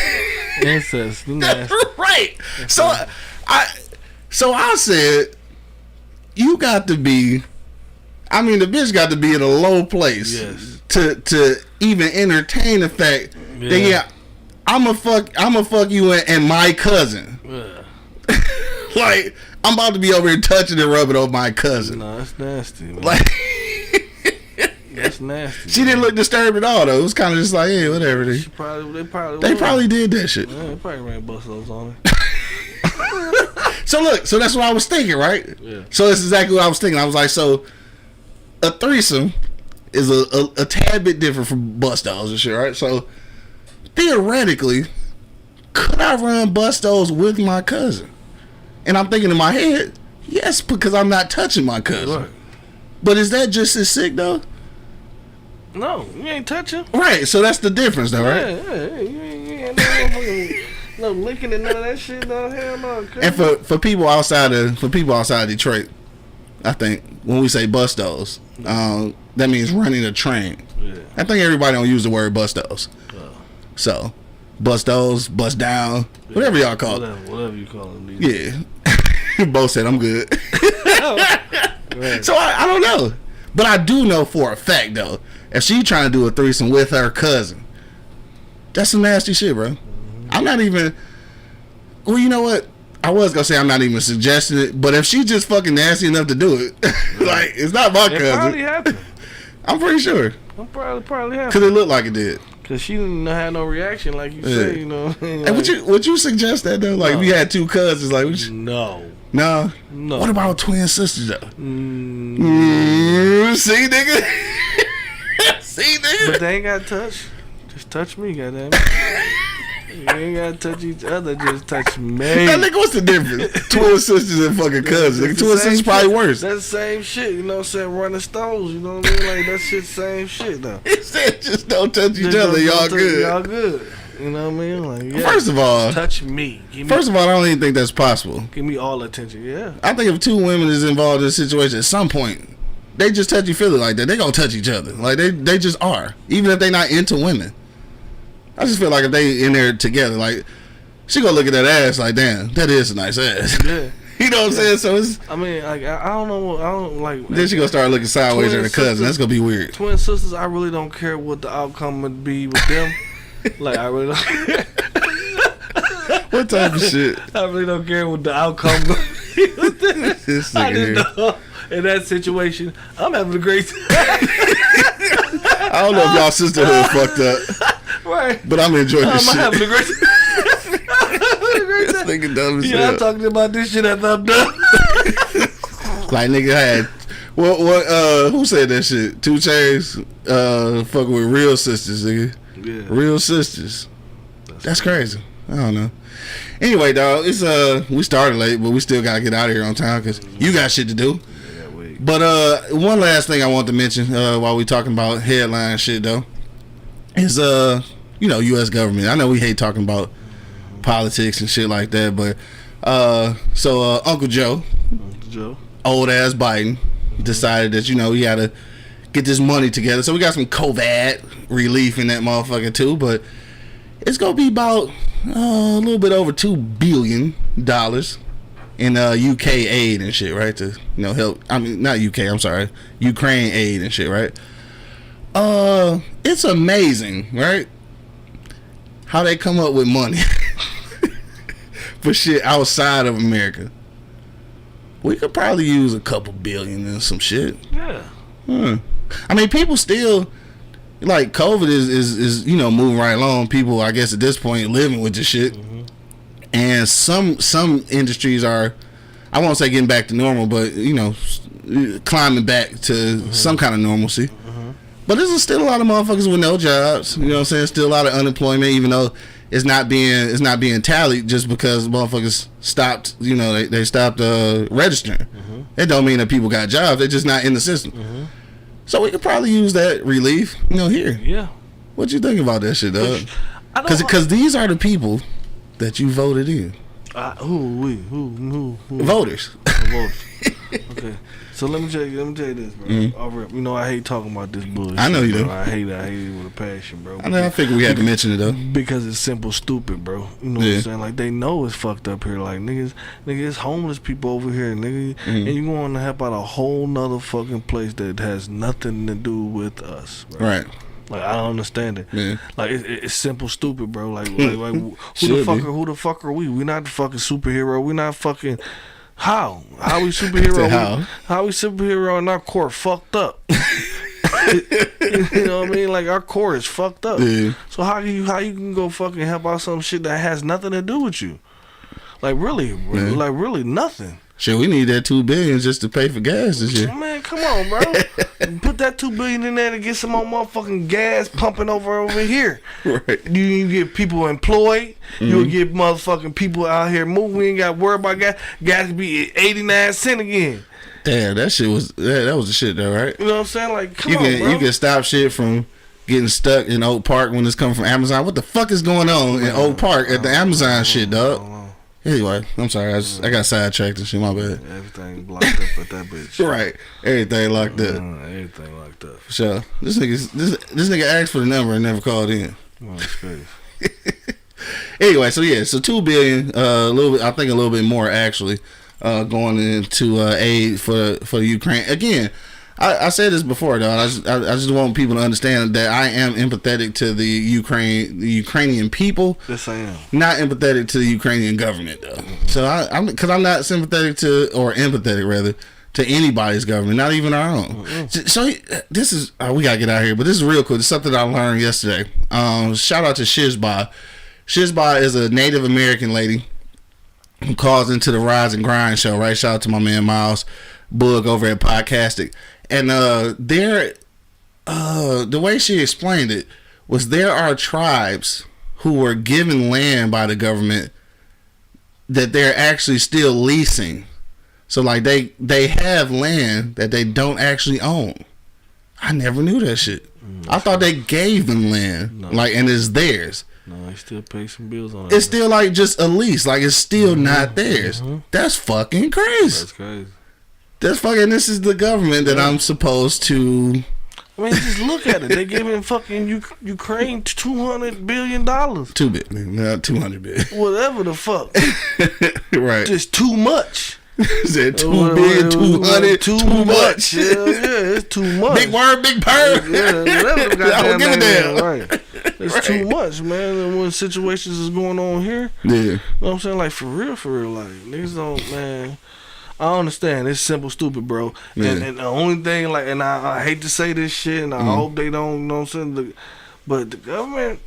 incest.
That's right. So I said, you got to be. I mean, the bitch got to be in a low place to even entertain the fact that I'ma fuck you and my cousin. Yeah. Like. I'm about to be over here touching and rubbing on my cousin.
No, that's nasty, man.
Like,
that's nasty.
She didn't look disturbed at all, though. It was kind of just like, yeah, whatever. They probably did that shit.
Yeah, they probably ran bustos on it.
So look, so that's what I was thinking, right?
Yeah.
So that's exactly what I was thinking. I was like, so a threesome is a tad bit different from bustos and shit, right? So theoretically, could I run bustos with my cousin? And I'm thinking in my head, yes, because I'm not touching my cousin. Right. But is that just as sick, though?
No, you ain't touching.
Right, so that's the difference, though, right?
Yeah, you ain't no licking and none of that shit, though. Hell no.
And for people outside of Detroit, I think when we say bustos, that means running a train. Yeah. I think everybody don't use the word bustos. So, bustos, bust down, whatever y'all call it.
Whatever you call it.
Yeah. Both said I'm good. So I don't know. But I do know for a fact, though, if she trying to do a threesome with her cousin, that's some nasty shit, bro. I'm not even... Well, you know what? I was going to say I'm not even suggesting it, but if she's just fucking nasty enough to do it, like, it's not my cousin. It
probably happened.
I'm pretty sure.
I'm probably happened.
Because it looked like it did.
Cause she didn't have no reaction, like you say, you know.
Hey, would you suggest that though? Like, if you had two cousins, like,
no.
What about twin sisters though? See, nigga. See, nigga.
But they ain't got to touch. Just touch me, goddamn. You ain't gotta touch each other, just touch me.
That nigga, what's the difference? Twin sisters and fucking cousins. Nigga, twin sisters probably worse.
That's the same shit, you know what I'm saying? Running stoves, you know what I mean? Like, that shit same shit, though.
He said just don't touch each other, y'all good.
Y'all good. You know what I mean? Like, yeah.
First of all,
touch me.
First of all, I don't even think that's possible.
Give me all attention, yeah.
I think if two women is involved in a situation at some point, they just touch you feeling like that. They gonna touch each other. Like, they just are. Even if they not into women. I just feel like if they in there together, like, she gonna look at that ass like, damn, that is a nice ass.
Yeah.
You know what I'm saying? So it's...
I mean, like, I don't know. I don't, like...
Then she gonna start looking sideways at her cousin. That's gonna be weird.
Twin sisters, I really don't care what the outcome would be with them. Like, I really don't...
What type of shit?
I really don't care what the outcome would be with them.
This
I
nigga
didn't
here.
know. In that situation, I'm having a great time.
I don't know if y'all sisterhood fucked up,
Right.
but I'm enjoying
I'm
this shit.
having a great time.
This nigga dumb as
Yeah,
hell.
I'm talking about this shit after I'm done.
Like nigga had what who said that shit? 2 Chainz fucking with real sisters, nigga.
Yeah.
Real sisters. That's crazy. I don't know. Anyway, dog, it's we started late, but we still gotta get out of here on time because you got shit to do.
Yeah, wait.
But one last thing I want to mention while we talking about headline shit though is U.S. government. I know we hate talking about politics and shit like that, but Uncle Joe, old ass Biden, decided that he had to get this money together. So we got some COVID relief in that motherfucker too, but it's gonna be about a little bit over $2 billion in UK aid and shit, right? To help. I mean, not UK. I'm sorry, Ukraine aid and shit, right? It's amazing, right? How they come up with money for shit outside of America. We could probably use a couple billion and some shit.
Yeah.
I mean, people still like COVID is moving right along. People, I guess, at this point living with this shit, and some industries are, I won't say getting back to normal, but climbing back to some kind of normalcy. But there's still a lot of motherfuckers with no jobs. You know what I'm saying? Still a lot of unemployment, even though it's not being tallied just because motherfuckers stopped. They stopped registering. It don't mean that people got jobs. They're just not in the system. So we could probably use that relief, here.
Yeah.
What you think about that shit, dog?
Because
these are the people that you voted in.
Who?
Voters.
Voters. Okay. So let me tell you this, bro. I hate talking about this bullshit.
I know you do.
I hate it with a passion, bro.
I figured we had to mention it though.
Because it's simple stupid, bro. You know what I'm saying? Like, they know it's fucked up here. Like, niggas, it's homeless people over here, nigga. And you going to help out a whole nother fucking place that has nothing to do with us, bro.
Right.
Like, I don't understand it.
Yeah.
Like, it's simple stupid, bro. Like who the fuck are we? We not the fucking superhero. We not fucking. How we superhero? How we superhero and our core fucked up? You know what I mean? Like, our core is fucked up.
Yeah.
So how you can go fucking help out some shit that has nothing to do with you? Like, really nothing.
Shit, we need that $2 billion just to pay for gas this year.
Man, come on, bro. Put that $2 billion in there to get some more motherfucking gas pumping over here.
Right.
You get people employed. You'll get motherfucking people out here moving. We ain't got to worry about gas. Gas could be 89 cents again.
Damn, that shit was that was the shit though, right?
You know what I'm saying? Like, come on, bro.
You can stop shit from getting stuck in Oak Park when it's coming from Amazon. What the fuck is going on in Oak Park at the Amazon shit, dog? Anyway, I'm sorry. I got sidetracked and shit. My bad.
Everything locked up at that bitch.
Right. Everything locked up.
Everything locked up.
For sure. This nigga asked for the number and never called in.
Oh, that's crazy.
Anyway, so $2 billion, a little bit more actually, going into aid for the Ukraine. Again, I said this before, though. I just want people to understand that I am empathetic to the Ukrainian people.
Yes, I am.
Not empathetic to the Ukrainian government, though. So I'm not sympathetic to, or empathetic rather, to anybody's government, not even our own. So this is we gotta get out of here, but this is real cool. It's something I learned yesterday. Shout out to Shizba. Shizba is a Native American lady who calls into the Rise and Grind show. Right, shout out to my man Miles Boog over at Podcastic. And the way she explained it was there are tribes who were given land by the government that they're actually still leasing. So like they have land that they don't actually own. I never knew that shit. I thought they gave them land, and it's theirs.
No, they still pay some bills on it.
It's still like just a lease, like it's still not theirs. That's fucking crazy.
That's crazy.
That's fucking. This is the government that I'm supposed to.
I mean, just look at it. They giving fucking Ukraine $200 billion.
$2 billion, not $200 billion.
Whatever the fuck.
Right.
Just too much.
Is it $2 billion, 200? Too much.
Yeah, it's too much.
Big word, big bird.
Yeah,
I don't give a damn.
Right. It's too much, man. And when situations is going on here,
yeah.
You know what I'm saying? Like, for real, like, niggas don't, man. I understand. It's simple, stupid, bro.
Yeah.
And the only thing, like, and I hate to say this shit, and I hope they don't, you know what I'm saying? But the government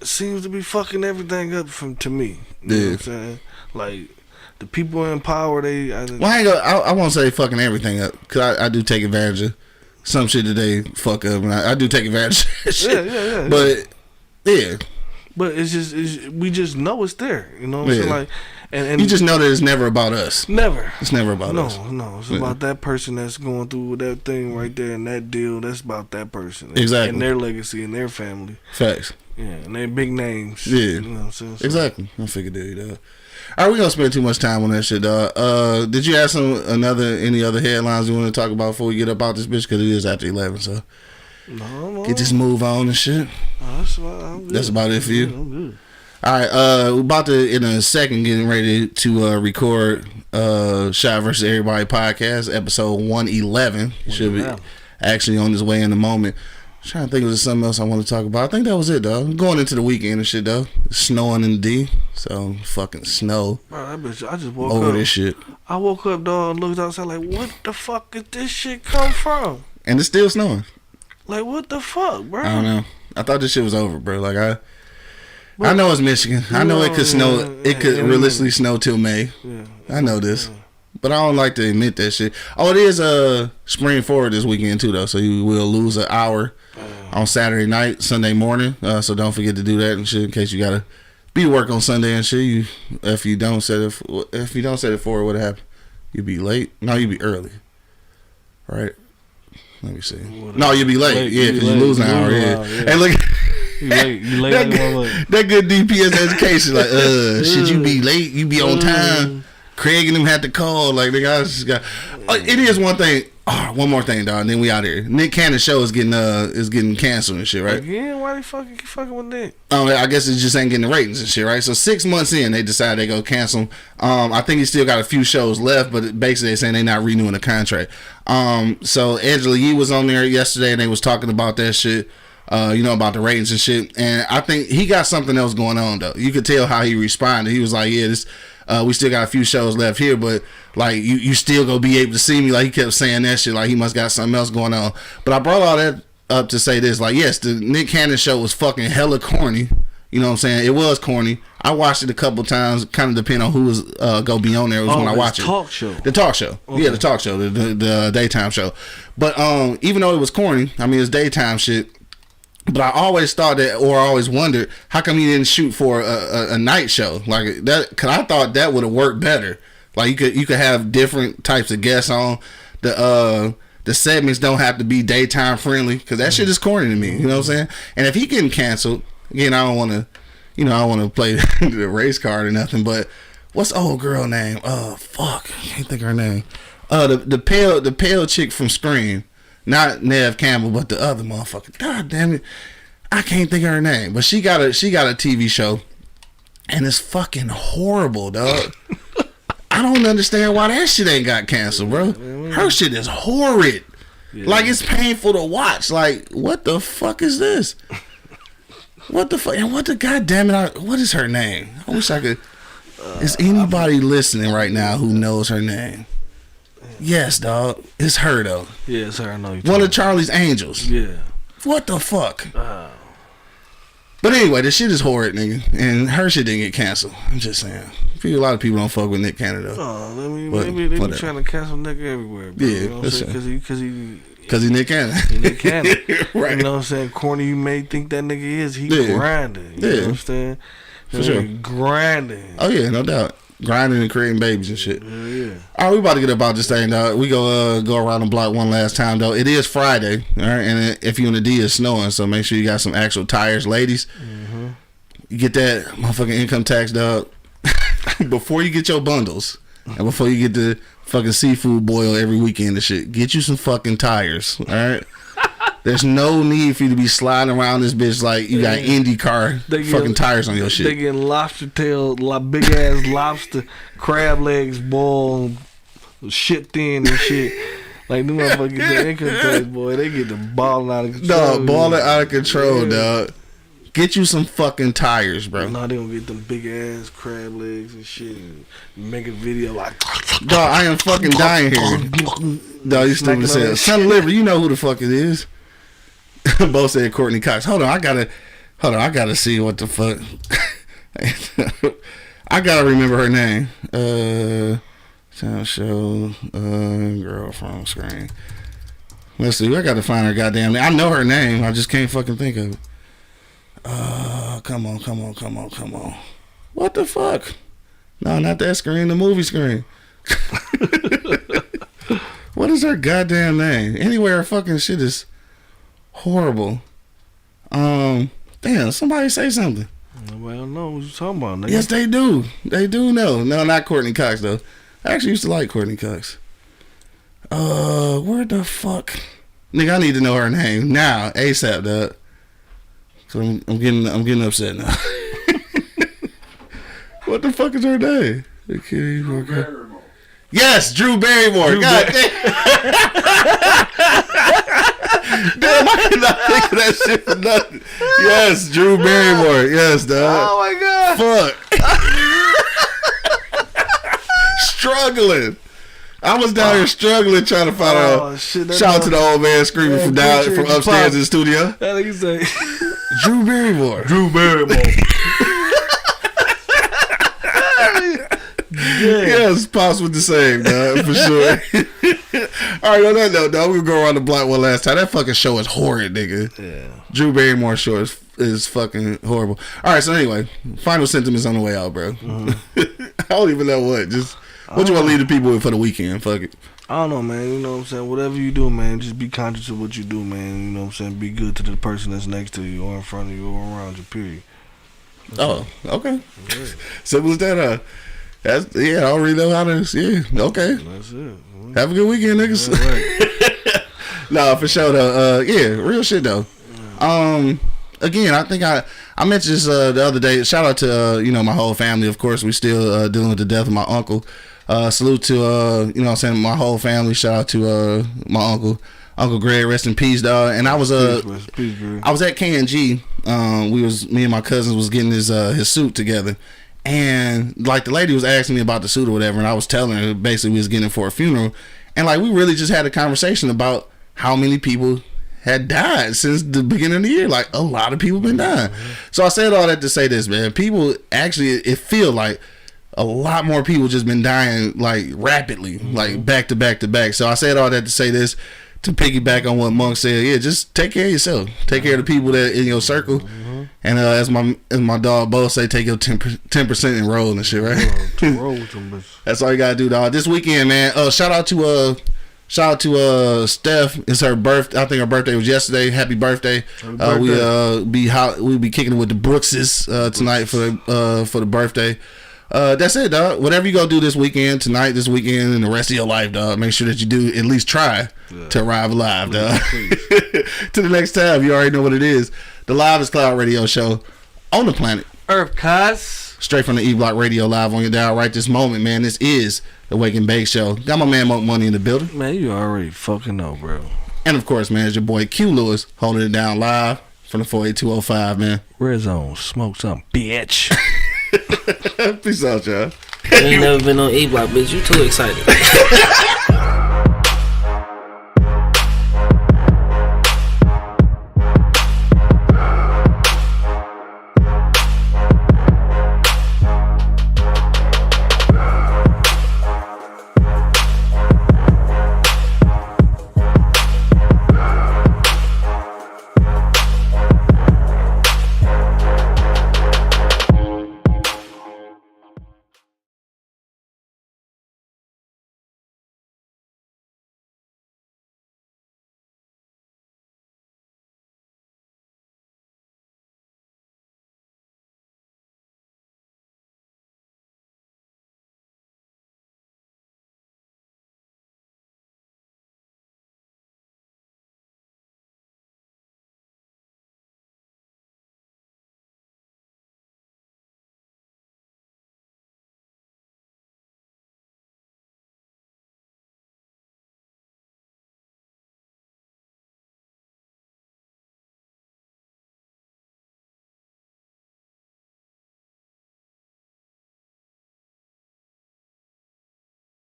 seems to be fucking everything up to me. You know what I'm saying? Like, the people in power,
I won't say fucking everything up, because I do take advantage of some shit that they fuck up, and I do take advantage of shit.
Yeah.
But, yeah.
But we just know it's there. You know what I'm saying? Like, and
you just know that it's never about us.
Never.
It's never about us.
No. It's about that person that's going through that thing right there and that deal. That's about that person.
Exactly.
And their legacy and their family.
Facts.
Yeah, and they're big names.
Yeah.
You know what I'm saying? So,
exactly. I figured that, dog. All right, we gonna spend too much time on that shit, dog. Did you have any other headlines you want to talk about before we get up out this bitch? Because it is after 11, so
no.
get this move on and shit. That's about it for you.
I'm good.
All right, we're about to, in a second, getting ready to record Shot vs. Everybody podcast, episode 111. Should be actually on his way in a moment. I'm trying to think if there's something else I want to talk about. I think that was it, though. Going into the weekend and shit, though. It's snowing in the D, so fucking snow.
Bro, that bitch, I just woke
over
up.
This shit.
I woke up, dog, and looked outside like, what the fuck did this shit come from?
And it's still snowing.
Like, what the fuck, bro?
I don't know. I thought this shit was over, bro. Like, I know it's Michigan. I know it could snow. It could realistically snow till May. Yeah, I know this. But I don't like to admit that shit. Oh, it is spring forward this weekend, too, though. So you will lose an hour on Saturday night, Sunday morning. So don't forget to do that and shit in case you got to be to work on Sunday and shit. If you don't set it forward, what happened? You be late? No, you be early. Right? Let me see. No, you be late. Yeah, because you lose an hour. Yeah. And look.
You late
that good DPS education. Like, should you be late? You be on time. Craig and them had to call. Like, the guys just got. It is one thing. One more thing, dog. And then we out here. Nick Cannon's show is getting canceled and shit, right?
Again, why they fucking with Nick?
I guess it just ain't getting the ratings and shit, right? So 6 months in, they decided they go cancel him. I think he still got a few shows left, but basically they're saying they're not renewing the contract. So Angela Yee was on there yesterday and they was talking about that shit. About the ratings and shit. And I think he got something else going on, though. You could tell how he responded. He was like, yeah, this we still got a few shows left here, but like you still gonna be able to see me. Like, he kept saying that shit, like he must got something else going on. But I brought all that up to say this, like, yes, the Nick Cannon show was fucking hella corny. You know what I'm saying? It was corny. I watched it a couple times, kind of depending on who was gonna be on there. It was when I watched it. The talk show. Okay. Yeah, the talk show, the daytime show. But even though it was corny, I mean, it's daytime shit. But I always thought that, or I always wondered, how come he didn't shoot for a night show like that? Because I thought that would have worked better. Like, you could have different types of guests on. The segments don't have to be daytime friendly, because that shit is corny to me. You know what I'm saying? And if he getting canceled, again, I don't want to play the race card or nothing. But what's the old girl name? Fuck, I can't think of her name. The pale chick from Scream. Not Nev Campbell, but the other motherfucker. God damn it, I can't think of her name. But she got a TV show, and it's fucking horrible, dog. I don't understand why that shit ain't got canceled, bro. Her shit is horrid. Yeah. Like, it's painful to watch. Like, what the fuck is this? What the fuck? And what the goddamn it? What is her name? I wish I could. Is anybody listening right now who knows her name? Yes, dog. It's her, though.
Yeah, it's her. I know you.
One of Charlie's Angels.
Yeah.
What the fuck? But anyway, this shit is horrid, nigga. And her shit didn't get canceled. I'm just saying. I feel a lot of people don't fuck with Nick Cannon, though.
Oh, maybe they be trying to cancel Nick everywhere, bro.
Yeah,
you know what I'm saying?
Because he Nick Cannon.
He Nick Cannon.
Right.
You know what I'm saying? Corny you may think that nigga is. He grinding. You know what I'm saying?
For sure.
Grinding.
Oh, yeah, no doubt. Grinding and creating babies and shit.
Yeah.
All right, we about to get about this thing, dog. We go around the block one last time, though. It is Friday, all right? And if you're in the D, it's snowing, so make sure you got some actual tires, ladies. Mm-hmm. You get that motherfucking income tax, dog. Before you get your bundles and before you get the fucking seafood boil every weekend and shit, get you some fucking tires, all right? There's no need for you to be sliding around this bitch like you got IndyCar fucking tires on your shit.
They getting lobster tail, big ass lobster, crab legs boiled, shit thin and shit. Like, them motherfuckers get the income tax, boy. They get the balling out of control.
Dog, balling out of control, dog. Get you some fucking tires, bro.
No, they gonna get them big ass crab legs and shit and make a video like
Dog, I am fucking dying here. Dog, you stupid said. Son of Liver, you know who the fuck it is. Both said Courtney Cox. Hold on, I gotta see what the fuck. I gotta remember her name. Show girl from screen. Let's see. I gotta find her goddamn name. I know her name. I just can't fucking think of it. Come on. What the fuck? No, not that screen. The movie screen. What is her goddamn name? Anyway, her fucking shit is horrible. Damn, somebody say something.
Nobody don't know what you talking about, nigga.
Yes, they do. They do know. No, not Courtney Cox, though. I actually used to like Courtney Cox. Where the fuck? Nigga, I need to know her name now, ASAP, dog. So I'm getting upset now. What the fuck is her name? Drew Barrymore. Yes, Drew Barrymore. God damn. Damn, I could not think of that shit for nothing. Yes, Drew Barrymore. Yes, dog.
Oh my god.
Fuck. Struggling. I was down here struggling trying to find out. Shout out to the old man screaming from upstairs in the studio.
That nigga say
Drew Barrymore. Yes, Pops with the same, dog, for sure. All right, on that note, dog, we'll go around the block one last time. That fucking show is horrid, nigga.
Yeah.
Drew Barrymore show is fucking horrible. All right, so anyway, final sentiments on the way out, bro. Mm-hmm. I don't even know what. Just what you want to leave the people with for the weekend? Fuck it.
I don't know, man. You know what I'm saying? Whatever you do, man, just be conscious of what you do, man. You know what I'm saying? Be good to the person that's next to you or in front of you or around you, period.
Oh, okay. Yeah. Simple as that, I don't really know how to. Yeah, okay.
That's it.
Have a good weekend, niggas. Right. Nah, for sure though. Real shit though. Again, I think I mentioned this the other day. Shout out to my whole family. Of course, we still dealing with the death of my uncle. Salute to what I'm saying, my whole family. Shout out to my Uncle Greg. Rest in peace, dog. And I was I was at KNG. Me and my cousins was getting his suit together. And like the lady was asking me about the suit or whatever, and I was telling her basically we was getting it for a funeral, and like we really just had a conversation about how many people had died since the beginning of the year. Like a lot of people been dying. So I said all that to say this, man. People actually, it feel like a lot more people just been dying like rapidly, like back to back to back. So I said all that to say this, to piggyback on what Monk said. Yeah, just take care of yourself. Take care of the people that in your circle. And as my dog both say, take your 10% and roll and shit, right?
Roll with them,
that's all you gotta do, dog. This weekend, man. Shout out to Steph. It's her birthday. I think her birthday was yesterday. Happy birthday. We'll be kicking it with the Brookses tonight for the birthday. That's it, dog. Whatever you gonna do this weekend, tonight, this weekend, and the rest of your life, dog, make sure that you do at least try to arrive alive, dog. To the next time, you already know what it is. The livest cloud radio show on the planet
Earth, cuz.
Straight from the E-Block Radio live on your dial right this moment, man. This is the Wake and Bake Show. Got my man Monk Money in the building.
Man, you already fucking know, bro.
And of course, man, it's your boy Q Lewis holding it down live from the 48205, man.
Red Zone, smoke something, bitch.
Peace out, y'all.
You ain't never been on E-Block, bitch. You too excited.